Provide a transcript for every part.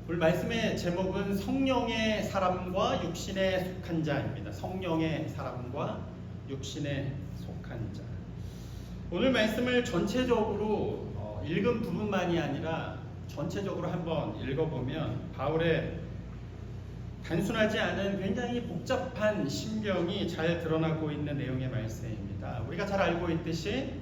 오늘 말씀의 제목은 성령의 사람과 육신에 속한 자입니다. 성령의 사람과 육신에 속한 자. 오늘 말씀을 전체적으로 읽은 부분만이 아니라 전체적으로 한번 읽어보면 바울의 단순하지 않은 굉장히 복잡한 심경이 잘 드러나고 있는 내용의 말씀입니다. 우리가 잘 알고 있듯이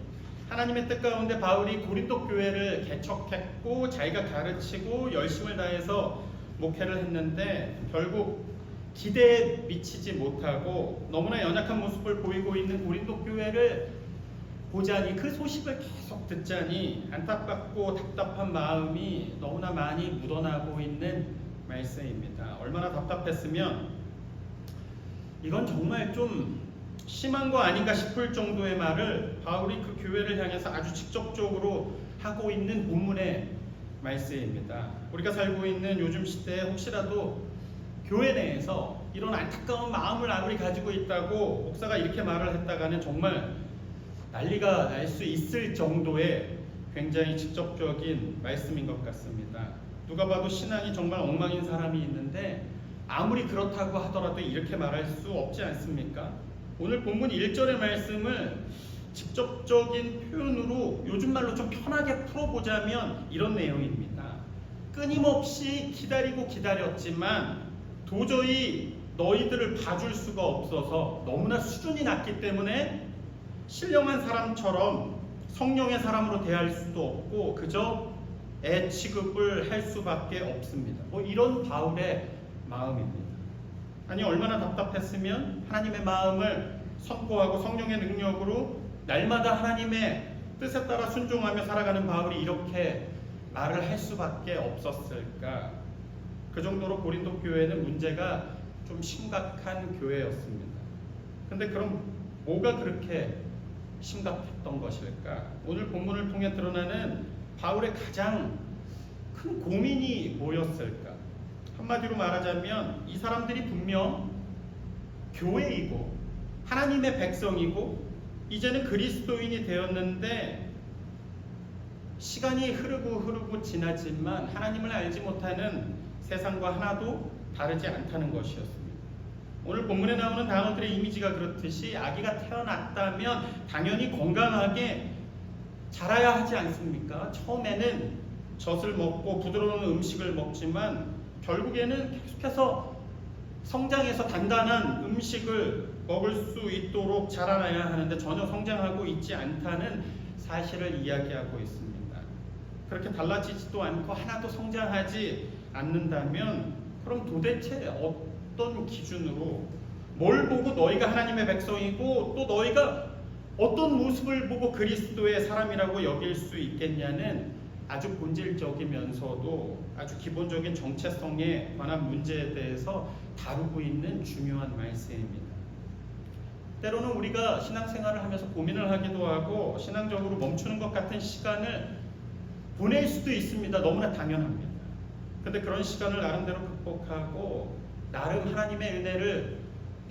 하나님의 뜻 가운데 바울이 고린도 교회를 개척했고 자기가 가르치고 열심을 다해서 목회를 했는데 결국 기대에 미치지 못하고 너무나 연약한 모습을 보이고 있는 고린도 교회를 보자니 그 소식을 계속 듣자니 안타깝고 답답한 마음이 너무나 많이 묻어나고 있는 말씀입니다. 얼마나 답답했으면 이건 정말 좀 심한 거 아닌가 싶을 정도의 말을 바울이 그 교회를 향해서 아주 직접적으로 하고 있는 본문의 말씀입니다. 우리가 살고 있는 요즘 시대에 혹시라도 교회 내에서 이런 안타까운 마음을 아무리 가지고 있다고 목사가 이렇게 말을 했다가는 정말 난리가 날 수 있을 정도의 굉장히 직접적인 말씀인 것 같습니다. 누가 봐도 신앙이 정말 엉망인 사람이 있는데 아무리 그렇다고 하더라도 이렇게 말할 수 없지 않습니까? 오늘 본문 1절의 말씀을 직접적인 표현으로 요즘 말로 좀 편하게 풀어보자면 이런 내용입니다. 끊임없이 기다리고 기다렸지만 도저히 너희들을 봐줄 수가 없어서 너무나 수준이 낮기 때문에 신령한 사람처럼 성령의 사람으로 대할 수도 없고 그저 애 취급을 할 수밖에 없습니다. 이런 바울의 마음입니다. 아니 얼마나 답답했으면 하나님의 마음을 선포하고 성령의 능력으로 날마다 하나님의 뜻에 따라 순종하며 살아가는 바울이 이렇게 말을 할 수밖에 없었을까. 그 정도로 고린도 교회는 문제가 좀 심각한 교회였습니다. 근데 그럼 뭐가 그렇게 심각했던 것일까? 오늘 본문을 통해 드러나는 바울의 가장 큰 고민이 뭐였을까? 한마디로 말하자면 이 사람들이 분명 교회이고 하나님의 백성이고 이제는 그리스도인이 되었는데 시간이 흐르고 지나지만 하나님을 알지 못하는 세상과 하나도 다르지 않다는 것이었습니다. 오늘 본문에 나오는 단어들의 이미지가 그렇듯이 아기가 태어났다면 당연히 건강하게 자라야 하지 않습니까? 처음에는 젖을 먹고 부드러운 음식을 먹지만 결국에는 계속해서 성장해서 단단한 음식을 먹을 수 있도록 자라나야 하는데 전혀 성장하고 있지 않다는 사실을 이야기하고 있습니다. 그렇게 달라지지도 않고 하나도 성장하지 않는다면 그럼 도대체 어떤 기준으로 뭘 보고 너희가 하나님의 백성이고 또 너희가 어떤 모습을 보고 그리스도의 사람이라고 여길 수 있겠냐는 아주 본질적이면서도 아주 기본적인 정체성에 관한 문제에 대해서 다루고 있는 중요한 말씀입니다. 때로는 우리가 신앙생활을 하면서 고민을 하기도 하고 신앙적으로 멈추는 것 같은 시간을 보낼 수도 있습니다. 너무나 당연합니다. 근데 그런 시간을 나름대로 극복하고 나름 하나님의 은혜를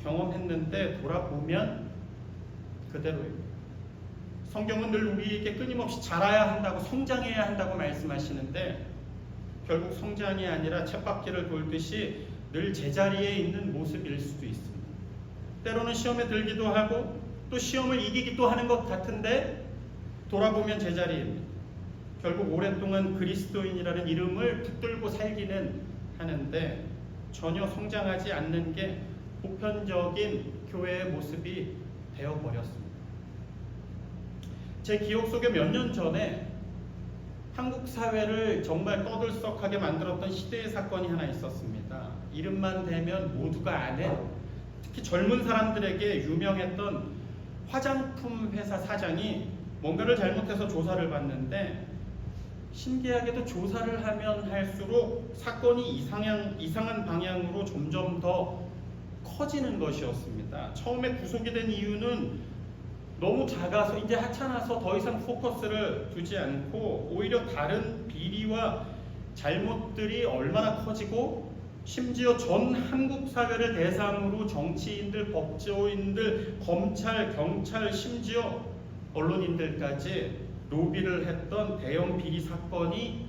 경험했는데 돌아보면 그대로입니다. 성경은 늘 우리에게 끊임없이 자라야 한다고 성장해야 한다고 말씀하시는데 결국 성장이 아니라 쳇바퀴를 돌듯이 늘 제자리에 있는 모습일 수도 있습니다. 때로는 시험에 들기도 하고 또 시험을 이기기도 하는 것 같은데 돌아보면 제자리입니다. 결국 오랫동안 그리스도인이라는 이름을 붙들고 살기는 하는데 전혀 성장하지 않는 게 보편적인 교회의 모습이 되어버렸습니다. 제 기억 속에 몇 년 전에 한국 사회를 정말 떠들썩하게 만들었던 시대의 사건이 하나 있었습니다. 이름만 대면 모두가 아는 특히 젊은 사람들에게 유명했던 화장품 회사 사장이 뭔가를 잘못해서 조사를 받는데 신기하게도 조사를 하면 할수록 사건이 이상한 방향으로 점점 더 커지는 것이었습니다. 처음에 구속이 된 이유는 너무 작아서 이제 하찮아서 더 이상 포커스를 두지 않고 오히려 다른 비리와 잘못들이 얼마나 커지고 심지어 전 한국 사회를 대상으로 정치인들, 법조인들, 검찰, 경찰, 심지어 언론인들까지 로비를 했던 대형 비리 사건이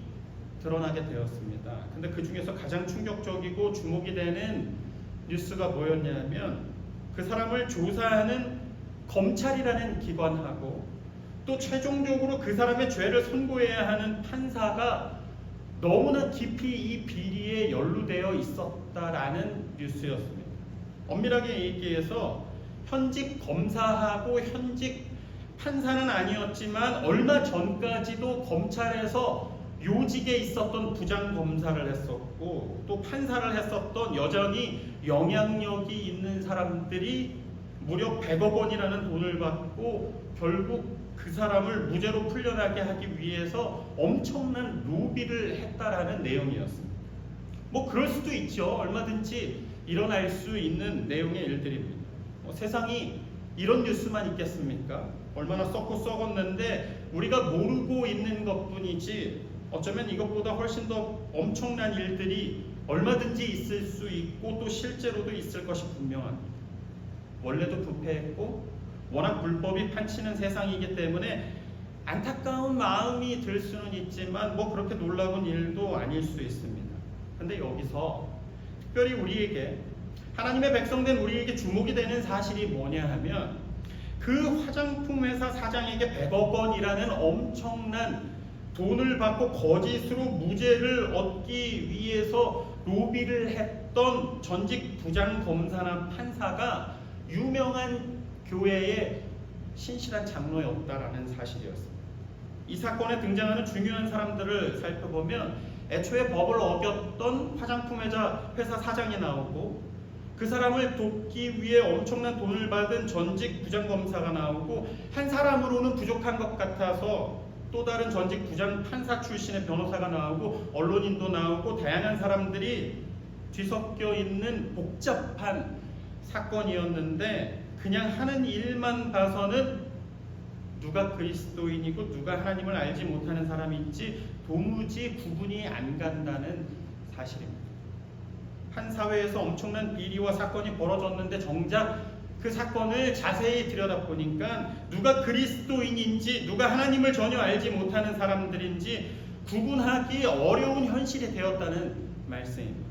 드러나게 되었습니다. 근데 그 중에서 가장 충격적이고 주목이 되는 뉴스가 뭐였냐면 그 사람을 조사하는 검찰이라는 기관하고 또 최종적으로 그 사람의 죄를 선고해야 하는 판사가 너무나 깊이 이 비리에 연루되어 있었다라는 뉴스였습니다. 엄밀하게 얘기해서 현직 검사하고 현직 판사는 아니었지만 얼마 전까지도 검찰에서 요직에 있었던 부장검사를 했었고 또 판사를 했었던 여전히 영향력이 있는 사람들이 무려 100억 원이라는 돈을 받고 결국 그 사람을 무죄로 풀려나게 하기 위해서 엄청난 로비를 했다라는 내용이었습니다. 뭐 그럴 수도 있죠. 얼마든지 일어날 수 있는 내용의 일들입니다. 세상이 이런 뉴스만 있겠습니까? 얼마나 썩고 썩었는데 우리가 모르고 있는 것뿐이지 어쩌면 이것보다 훨씬 더 엄청난 일들이 얼마든지 있을 수 있고 또 실제로도 있을 것이 분명합니다. 원래도 부패했고 워낙 불법이 판치는 세상이기 때문에 안타까운 마음이 들 수는 있지만 뭐 그렇게 놀라운 일도 아닐 수 있습니다. 근데 여기서 특별히 우리에게 하나님의 백성된 우리에게 주목이 되는 사실이 뭐냐 하면 그 화장품 회사 사장에게 100억 원이라는 엄청난 돈을 받고 거짓으로 무죄를 얻기 위해서 로비를 했던 전직 부장검사나 판사가 유명한 교회의 신실한 장로였다라는 사실이었습니다. 이 사건에 등장하는 중요한 사람들을 살펴보면 애초에 법을 어겼던 화장품 회사 사장이 나오고 그 사람을 돕기 위해 엄청난 돈을 받은 전직 부장검사가 나오고 한 사람으로는 부족한 것 같아서 또 다른 전직 부장 판사 출신의 변호사가 나오고 언론인도 나오고 다양한 사람들이 뒤섞여 있는 복잡한 사건이었는데 그냥 하는 일만 봐서는 누가 그리스도인이고 누가 하나님을 알지 못하는 사람인지 도무지 구분이 안 간다는 사실입니다. 한 사회에서 엄청난 비리와 사건이 벌어졌는데 정작 그 사건을 자세히 들여다보니까 누가 그리스도인인지 누가 하나님을 전혀 알지 못하는 사람들인지 구분하기 어려운 현실이 되었다는 말씀입니다.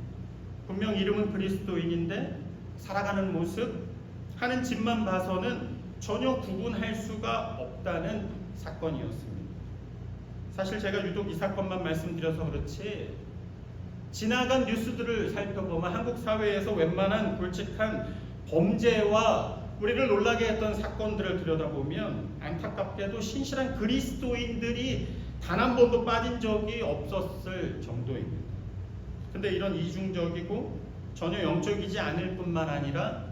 분명 이름은 그리스도인인데 살아가는 모습, 하는 짓만 봐서는 전혀 구분할 수가 없다는 사건이었습니다. 사실 제가 유독 이 사건만 말씀드려서 그렇지 지나간 뉴스들을 살펴보면 한국 사회에서 웬만한 굵직한 범죄와 우리를 놀라게 했던 사건들을 들여다보면 안타깝게도 신실한 그리스도인들이 단 한 번도 빠진 적이 없었을 정도입니다. 근데 이런 이중적이고 전혀 영적이지 않을 뿐만 아니라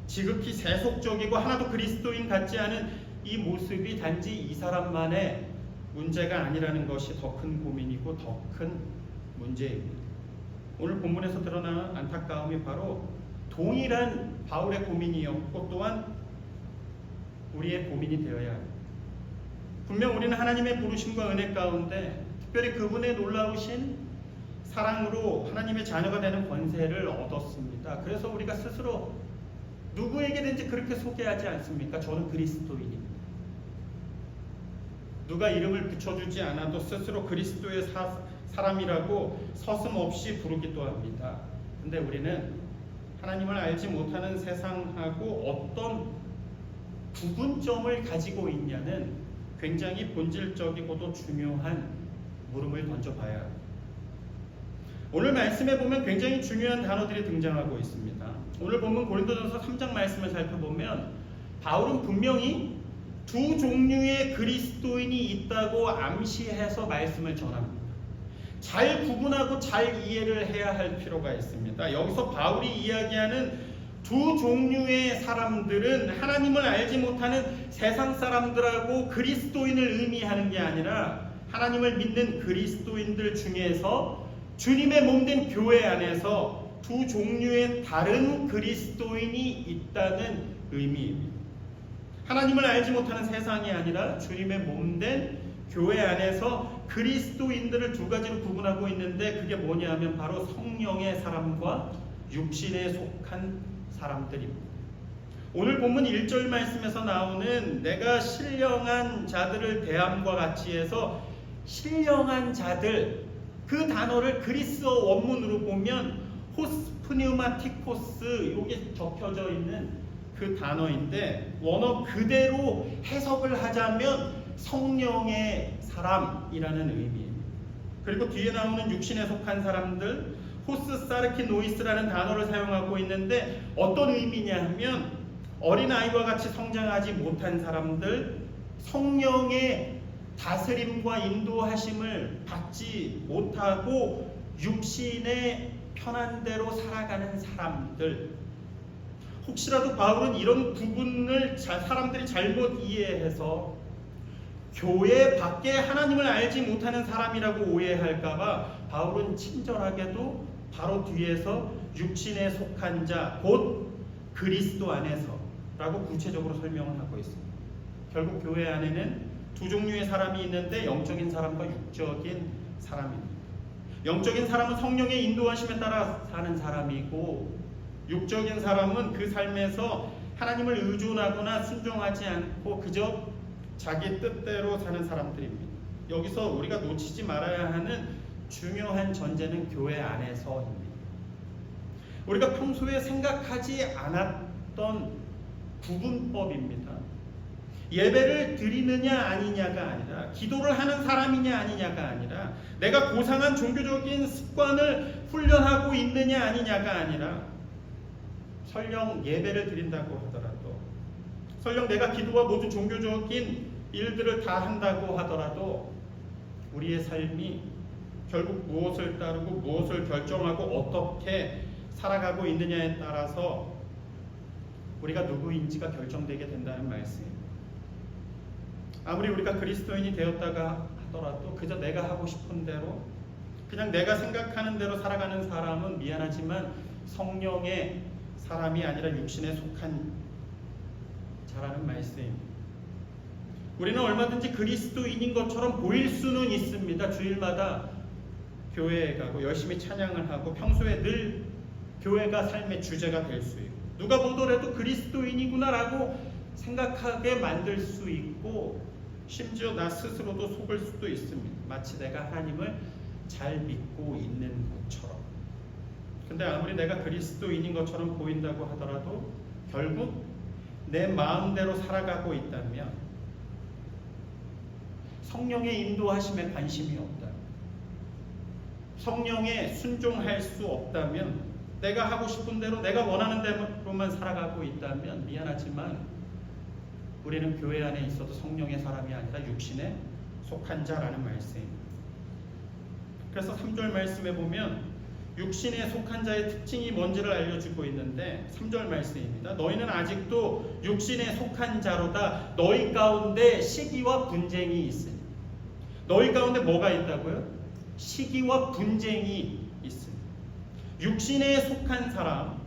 지극히 세속적이고 하나도 그리스도인 같지 않은 이 모습이 단지 이 사람만의 문제가 아니라는 것이 더 큰 고민이고 더 큰 문제입니다. 오늘 본문에서 드러난 안타까움이 바로 동일한 바울의 고민이었고 또한 우리의 고민이 되어야 합니다. 분명 우리는 하나님의 부르심과 은혜 가운데 특별히 그분의 놀라우신 사랑으로 하나님의 자녀가 되는 권세를 얻었습니다. 그래서 우리가 스스로 누구에게든지 그렇게 소개하지 않습니까? 저는 그리스도인입니다. 누가 이름을 붙여주지 않아도 스스로 그리스도의 사람이라고 서슴없이 부르기도 합니다. 근데 우리는 하나님을 알지 못하는 세상하고 어떤 구분점을 가지고 있냐는 굉장히 본질적이고도 중요한 물음을 던져봐야 합니다. 오늘 말씀에 보면 굉장히 중요한 단어들이 등장하고 있습니다. 오늘 본문 고린도전서 3장 말씀을 살펴보면 바울은 분명히 두 종류의 그리스도인이 있다고 암시해서 말씀을 전합니다. 잘 구분하고 잘 이해를 해야 할 필요가 있습니다. 여기서 바울이 이야기하는 두 종류의 사람들은 하나님을 알지 못하는 세상 사람들하고 그리스도인을 의미하는 게 아니라 하나님을 믿는 그리스도인들 중에서 주님의 몸된 교회 안에서 두 종류의 다른 그리스도인이 있다는 의미입니다. 하나님을 알지 못하는 세상이 아니라 주님의 몸된 교회 안에서 그리스도인들을 두 가지로 구분하고 있는데 그게 뭐냐 하면 바로 성령의 사람과 육신에 속한 사람들입니다. 오늘 본문 1절 말씀에서 나오는 내가 신령한 자들을 대함과 같이 해서 신령한 자들, 그 단어를 그리스어 원문으로 보면 호스프뉴마티코스 여기 적혀져 있는 그 단어인데 원어 그대로 해석을 하자면 성령의 사람이라는 의미입니다. 그리고 뒤에 나오는 육신에 속한 사람들 호스 사르키노이스라는 단어를 사용하고 있는데 어떤 의미냐 하면 어린아이와 같이 성장하지 못한 사람들, 성령의 다스림과 인도하심을 받지 못하고 육신의 편한 대로 살아가는 사람들. 혹시라도 바울은 이런 부분을 사람들이 잘못 이해해서 교회 밖에 하나님을 알지 못하는 사람이라고 오해할까봐 바울은 친절하게도 바로 뒤에서 육신에 속한 자, 곧 그리스도 안에서 라고 구체적으로 설명을 하고 있습니다. 결국 교회 안에는 두 종류의 사람이 있는데 영적인 사람과 육적인 사람입니다. 영적인 사람은 성령의 인도하심에 따라 사는 사람이고 육적인 사람은 그 삶에서 하나님을 의존하거나 순종하지 않고 그저 자기 뜻대로 사는 사람들입니다. 여기서 우리가 놓치지 말아야 하는 중요한 전제는 교회 안에서입니다. 우리가 평소에 생각하지 않았던 구분법입니다. 예배를 드리느냐 아니냐가 아니라 기도를 하는 사람이냐 아니냐가 아니라 내가 고상한 종교적인 습관을 훈련하고 있느냐 아니냐가 아니라 설령 예배를 드린다고 하더라도 설령 내가 기도와 모든 종교적인 일들을 다 한다고 하더라도 우리의 삶이 결국 무엇을 따르고 무엇을 결정하고 어떻게 살아가고 있느냐에 따라서 우리가 누구인지가 결정되게 된다는 말씀입니다. 아무리 우리가 그리스도인이 되었다가 하더라도 그저 내가 하고 싶은 대로 그냥 내가 생각하는 대로 살아가는 사람은 미안하지만 성령의 사람이 아니라 육신에 속한 자라는 말씀입니다. 우리는 얼마든지 그리스도인인 것처럼 보일 수는 있습니다. 주일마다 교회에 가고 열심히 찬양을 하고 평소에 늘 교회가 삶의 주제가 될 수 있고 누가 보더라도 그리스도인이구나라고 생각하게 만들 수 있고 심지어 나 스스로도 속을 수도 있습니다. 마치 내가 하나님을 잘 믿고 있는 것처럼. 근데 아무리 내가 그리스도인인 것처럼 보인다고 하더라도 결국 내 마음대로 살아가고 있다면 성령의 인도하심에 관심이 없다면 성령에 순종할 수 없다면 내가 하고 싶은 대로 내가 원하는 대로만 살아가고 있다면 미안하지만 우리는 교회 안에 있어도 성령의 사람이 아니라 육신에 속한 자라는 말씀입니다. 그래서 3절 말씀에 보면 육신에 속한 자의 특징이 뭔지를 알려주고 있는데 3절 말씀입니다. 너희는 아직도 육신에 속한 자로다. 너희 가운데 시기와 분쟁이 있으니. 너희 가운데 뭐가 있다고요? 시기와 분쟁이 있으니. 육신에 속한 사람,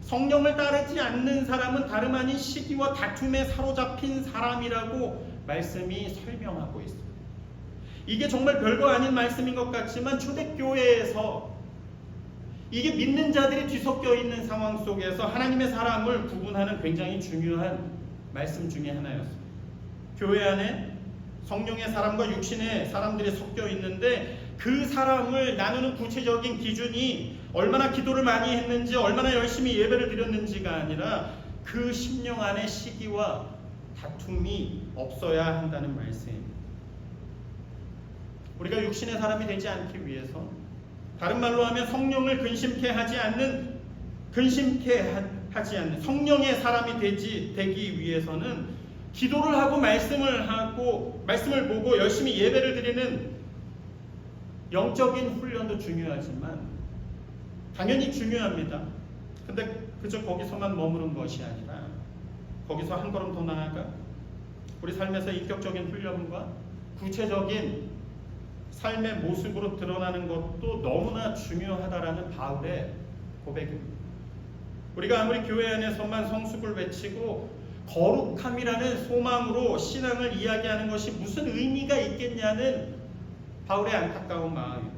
성령을 따르지 않는 사람은 다름 아닌 시기와 다툼에 사로잡힌 사람이라고 말씀이 설명하고 있습니다. 이게 정말 별거 아닌 말씀인 것 같지만 초대교회에서 이게 믿는 자들이 뒤섞여 있는 상황 속에서 하나님의 사람을 구분하는 굉장히 중요한 말씀 중에 하나였습니다. 교회 안에 성령의 사람과 육신의 사람들이 섞여 있는데 그 사람을 나누는 구체적인 기준이 얼마나 기도를 많이 했는지 얼마나 열심히 예배를 드렸는지가 아니라 그 심령 안에 시기와 다툼이 없어야 한다는 말씀입니다. 우리가 육신의 사람이 되지 않기 위해서 다른 말로 하면 성령을 근심케 하지 않는 성령의 사람이 되기 위해서는 기도를 하고 말씀을 보고 열심히 예배를 드리는 영적인 훈련도 중요하지만 당연히 중요합니다. 근데 그저 거기서만 머무는 것이 아니라 거기서 한 걸음 더 나아가 우리 삶에서 인격적인 훈련과 구체적인 삶의 모습으로 드러나는 것도 너무나 중요하다라는 바울의 고백입니다. 우리가 아무리 교회 안에서만 성숙을 외치고 거룩함이라는 소망으로 신앙을 이야기하는 것이 무슨 의미가 있겠냐는 바울의 안타까운 마음입니다.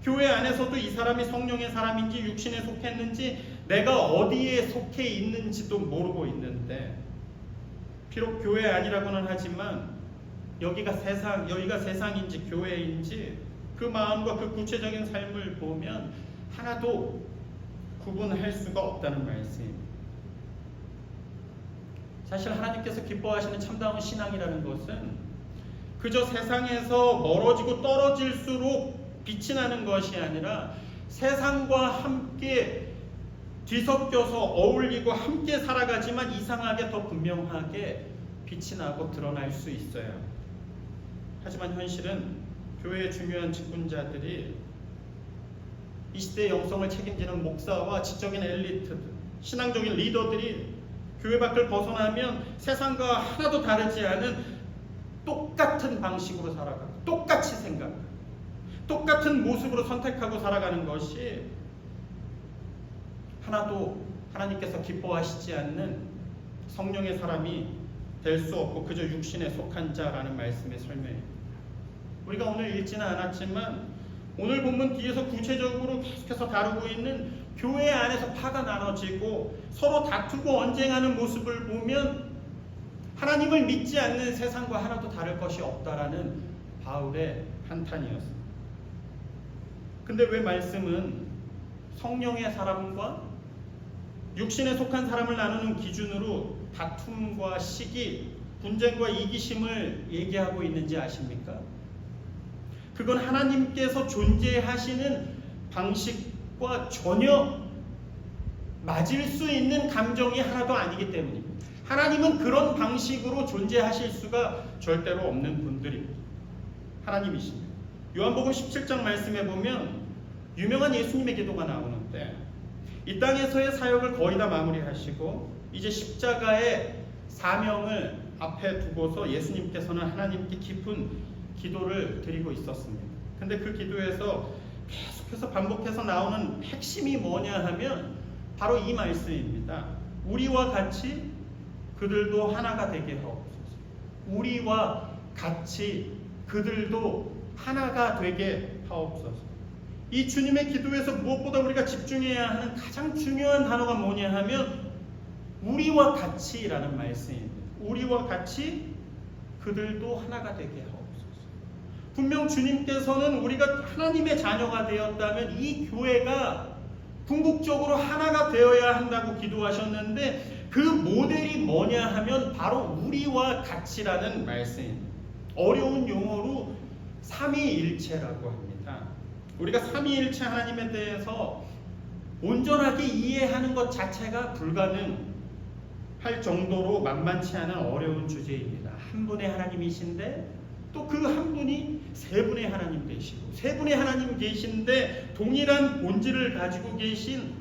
교회 안에서도 이 사람이 성령의 사람인지 육신에 속했는지 내가 어디에 속해 있는지도 모르고 있는데 비록 교회 아니라고는 하지만 여기가 세상인지 교회인지 그 마음과 그 구체적인 삶을 보면 하나도 구분할 수가 없다는 말씀입니다. 사실 하나님께서 기뻐하시는 참다운 신앙이라는 것은 그저 세상에서 멀어지고 떨어질수록 빛이 나는 것이 아니라 세상과 함께 뒤섞여서 어울리고 함께 살아가지만 이상하게 더 분명하게 빛이 나고 드러날 수 있어요. 하지만 현실은 교회의 중요한 직분자들이 이 시대의 영성을 책임지는 목사와 지적인 엘리트들, 신앙적인 리더들이 교회 밖을 벗어나면 세상과 하나도 다르지 않은 똑같은 방식으로 살아가고 똑같이 생각하고 똑같은 모습으로 선택하고 살아가는 것이 하나도 하나님께서 기뻐하시지 않는 성령의 사람이 될 수 없고 그저 육신에 속한 자라는 말씀의 설명입니다. 우리가 오늘 읽지는 않았지만 오늘 본문 뒤에서 구체적으로 계속해서 다루고 있는 교회 안에서 파가 나눠지고 서로 다투고 언쟁하는 모습을 보면 하나님을 믿지 않는 세상과 하나도 다를 것이 없다라는 바울의 한탄이었습니다. 근데 왜 말씀은 성령의 사람과 육신에 속한 사람을 나누는 기준으로 다툼과 시기, 분쟁과 이기심을 얘기하고 있는지 아십니까? 그건 하나님께서 존재하시는 방식과 전혀 맞을 수 있는 감정이 하나도 아니기 때문입니다. 하나님은 그런 방식으로 존재하실 수가 절대로 없는 분들입니다. 하나님이십니다. 요한복음 17장 말씀에 보면 유명한 예수님의 기도가 나오는데 이 땅에서의 사역을 거의 다 마무리하시고 이제 십자가의 사명을 앞에 두고서 예수님께서는 하나님께 깊은 기도를 드리고 있었습니다. 근데 그 기도에서 계속해서 반복해서 나오는 핵심이 뭐냐 하면 바로 이 말씀입니다. 우리와 같이 그들도 하나가 되게 하옵소서. 우리와 같이 그들도 하나가 되게 하옵소서. 이 주님의 기도에서 무엇보다 우리가 집중해야 하는 가장 중요한 단어가 뭐냐 하면 우리와 같이라는 말씀입니다. 우리와 같이 그들도 하나가 되게 하옵소서. 분명 주님께서는 우리가 하나님의 자녀가 되었다면 이 교회가 궁극적으로 하나가 되어야 한다고 기도하셨는데 그 모델이 뭐냐 하면 바로 우리와 같이라는 말씀입니다. 어려운 용어로 삼위일체라고 합니다. 우리가 삼위일체 하나님에 대해서 온전하게 이해하는 것 자체가 불가능할 정도로 만만치 않은 어려운 주제입니다. 한 분의 하나님이신데 또 그 한 분이 세 분의 하나님 되시고 세 분의 하나님 계신데 동일한 본질을 가지고 계신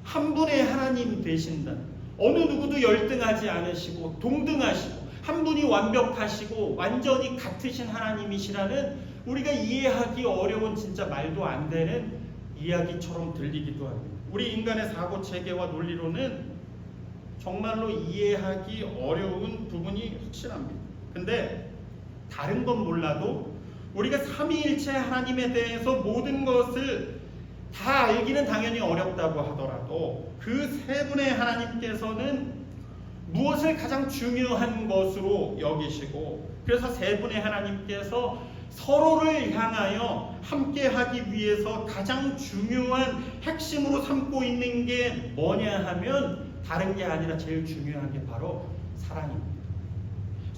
한 분의 하나님 되신다. 어느 누구도 열등하지 않으시고 동등하시고 한 분이 완벽하시고 완전히 같으신 하나님이시라는 우리가 이해하기 어려운 진짜 말도 안 되는 이야기처럼 들리기도 합니다. 우리 인간의 사고 체계와 논리로는 정말로 이해하기 어려운 부분이 확실합니다. 근데 다른 건 몰라도 우리가 삼위일체 하나님에 대해서 모든 것을 다 알기는 당연히 어렵다고 하더라도 그 세 분의 하나님께서는 무엇을 가장 중요한 것으로 여기시고 그래서 세 분의 하나님께서 서로를 향하여 함께하기 위해서 가장 중요한 핵심으로 삼고 있는 게 뭐냐 하면 다른 게 아니라 제일 중요한 게 바로 사랑입니다.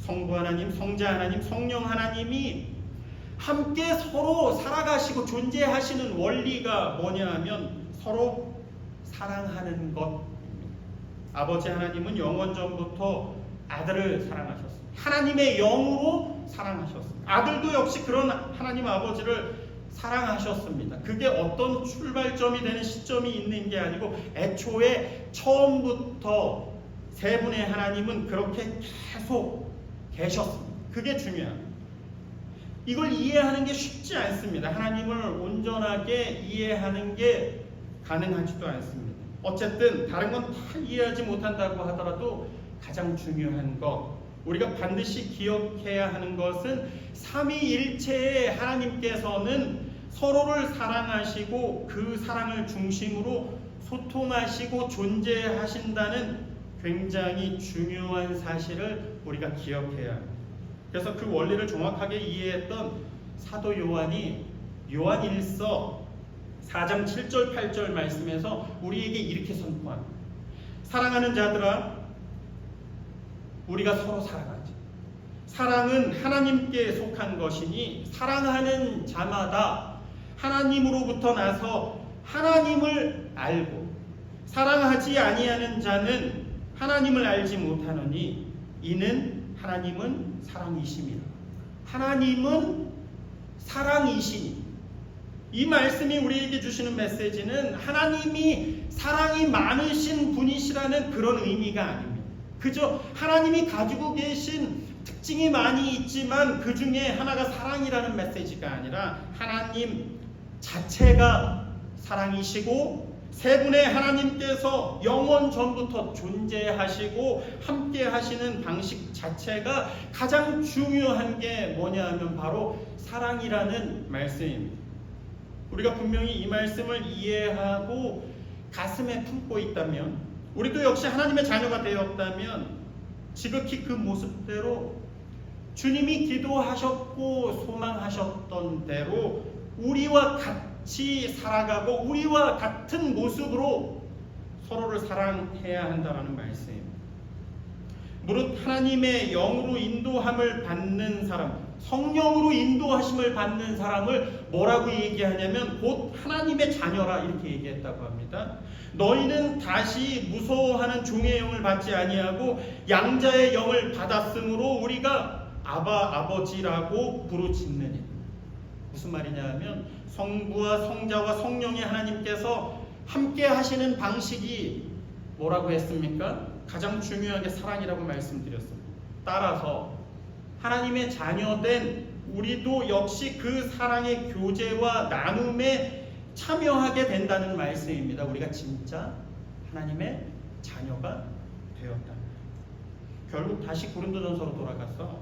성부 하나님, 성자 하나님, 성령 하나님이 함께 서로 살아가시고 존재하시는 원리가 뭐냐 하면 서로 사랑하는 것입니다. 아버지 하나님은 영원 전부터 아들을 사랑하셨습니다. 하나님의 영으로 사랑하셨습니다. 아들도 역시 그런 하나님 아버지를 사랑하셨습니다. 그게 어떤 출발점이 되는 시점이 있는 게 아니고 애초에 처음부터 세 분의 하나님은 그렇게 계속 계셨습니다. 그게 중요합니다. 이걸 이해하는 게 쉽지 않습니다. 하나님을 온전하게 이해하는 게 가능하지도 않습니다. 어쨌든 다른 건 다 이해하지 못한다고 하더라도 가장 중요한 것, 우리가 반드시 기억해야 하는 것은 삼위일체의 하나님께서는 서로를 사랑하시고 그 사랑을 중심으로 소통하시고 존재하신다는 굉장히 중요한 사실을 우리가 기억해야 합니다. 그래서 그 원리를 정확하게 이해했던 사도 요한이 요한일서 4장 7절 8절 말씀에서 우리에게 이렇게 선포합니다. 사랑하는 자들아, 우리가 서로 사랑하지. 사랑은 하나님께 속한 것이니 사랑하는 자마다 하나님으로부터 나서 하나님을 알고, 사랑하지 아니하는 자는 하나님을 알지 못하노니 이는 하나님은 사랑이심이라. 하나님은 사랑이시니, 이 말씀이 우리에게 주시는 메시지는 하나님이 사랑이 많으신 분이시라는 그런 의미가 아닙니다. 그저 하나님이 가지고 계신 특징이 많이 있지만 그 중에 하나가 사랑이라는 메시지가 아니라 하나님 자체가 사랑이시고, 세 분의 하나님께서 영원 전부터 존재하시고 함께 하시는 방식 자체가 가장 중요한 게 뭐냐 하면 바로 사랑이라는 말씀입니다. 우리가 분명히 이 말씀을 이해하고 가슴에 품고 있다면, 우리도 역시 하나님의 자녀가 되었다면 지극히 그 모습대로 주님이 기도하셨고 소망하셨던 대로 우리와 같이 살아가고 우리와 같은 모습으로 서로를 사랑해야 한다는 말씀입니다. 무릇 하나님의 영으로 인도함을 받는 사람, 성령으로 인도하심을 받는 사람을 뭐라고 얘기하냐면 곧 하나님의 자녀라, 이렇게 얘기했다고 합니다. 너희는 다시 무서워하는 종의 영을 받지 아니하고 양자의 영을 받았으므로 우리가 아바 아버지라고 부르짖느니. 무슨 말이냐 하면 성부와 성자와 성령의 하나님께서 함께 하시는 방식이 뭐라고 했습니까? 가장 중요하게 사랑이라고 말씀드렸습니다. 따라서 하나님의 자녀된 우리도 역시 그 사랑의 교제와 나눔에 참여하게 된다는 말씀입니다. 우리가 진짜 하나님의 자녀가 되었다. 결국 다시 고린도전서로 돌아가서,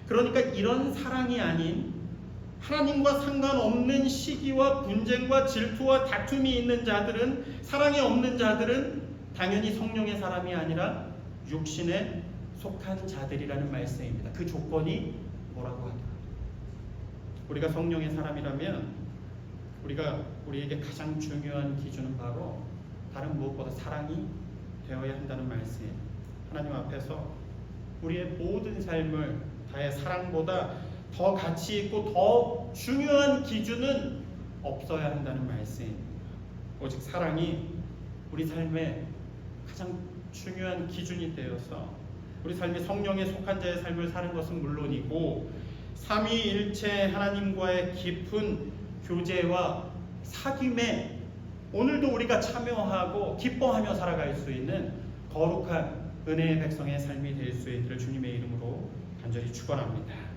그러니까 이런 사랑이 아닌 하나님과 상관없는 시기와 분쟁과 질투와 다툼이 있는 자들은, 사랑이 없는 자들은 당연히 성령의 사람이 아니라 육신에 속한 자들이라는 말씀입니다. 그 조건이 뭐라고 하더라도 우리가 성령의 사람이라면 우리에게 가장 중요한 기준은 바로 다른 무엇보다 사랑이 되어야 한다는 말씀이에요. 하나님 앞에서 우리의 모든 삶을 다해 사랑보다 더 가치 있고 더 중요한 기준은 없어야 한다는 말씀입니다. 오직 사랑이 우리 삶의 가장 중요한 기준이 되어서 우리 삶이 성령에 속한 자의 삶을 사는 것은 물론이고, 삼위일체 하나님과의 깊은 교제와 사귐에 오늘도 우리가 참여하고 기뻐하며 살아갈 수 있는 거룩한 은혜의 백성의 삶이 될 수 있기를 주님의 이름으로 간절히 축원합니다.